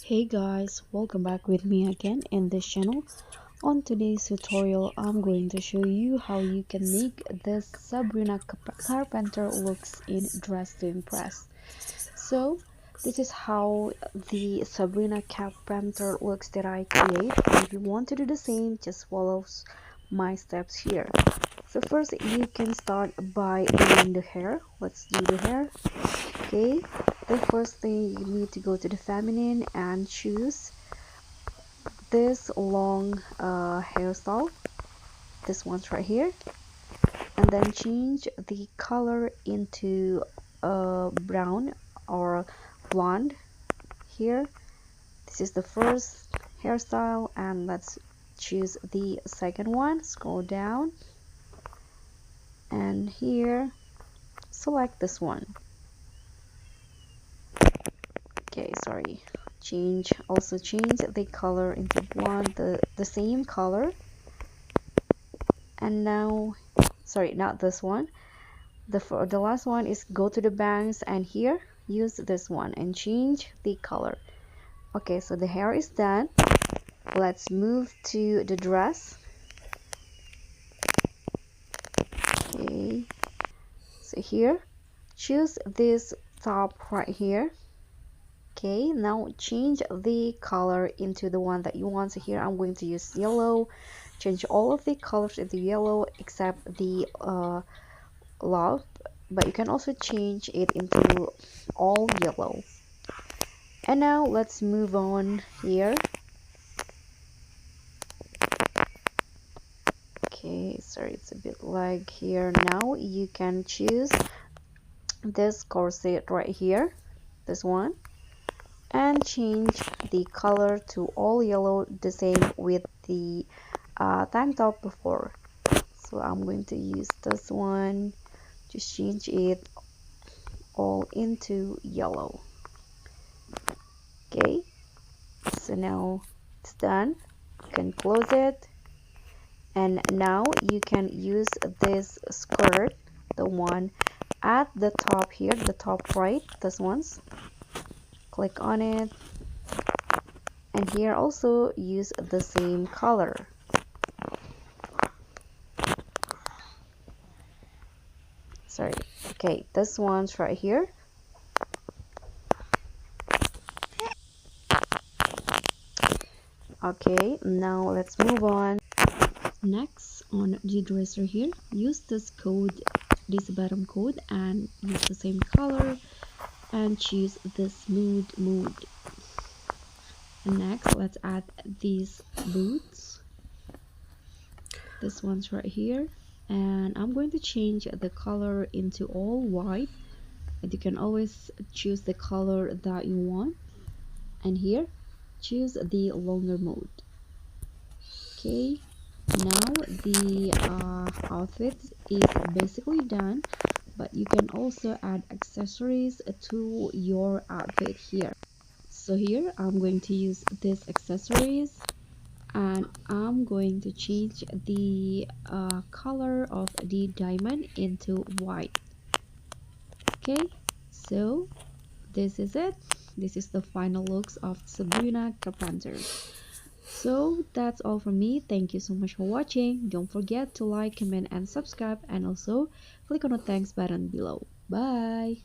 Hey guys, welcome back with me again in this channel. On today's tutorial, I'm going to show you how you can make this Sabrina Carpenter looks in Dress to Impress. So this is how the Sabrina Carpenter looks that I create. And if you want to do the same, just follow my steps here. So first you can start by doing the hair. Let's do the hair. Okay, the first thing you need to go to the feminine and choose this long hairstyle, this one's right here, and then change the color into brown or blonde here. This is the first hairstyle, and let's choose the second one. Scroll down and here select this one. Okay, sorry, change the color into blonde, the same color. And now, sorry, not this one, the last one is go to the bangs, and here use this one and change the color. Okay, so the hair is done. Let's move to the dress. Okay, so here choose this top right here. Okay, now change the color into the one that you want. So here I'm going to use yellow. Change all of the colors into yellow except the love, but you can also change it into all yellow. And now let's move on here. Okay, sorry, it's a bit lag here. Now you can choose this corset right here, this one, and change the color to all yellow, the same with the tank top before. So I'm going to use this one, just change it all into yellow. Okay, so now it's done. You can close it, and now you can use this skirt, the one at the top here, the top right, this one's, click on it, and here also use the same color. Sorry, okay, this one's right here. Okay, now let's move on. Next, on the dresser here, use this code, this bottom code, and use the same color and choose the smooth mode. And next, let's add these boots, this one's right here, and I'm going to change the color into all white, and you can always choose the color that you want. And here choose the longer mode. Okay, now the outfit is basically done, but you can also add accessories to your outfit here. So here I'm going to use these accessories, and I'm going to change the color of the diamond into white. Okay, so this is it. This is the final looks of Sabrina Carpenter. So that's all from me. Thank you so much for watching. Don't forget to like, comment, and subscribe, and also click on the thanks button below. Bye.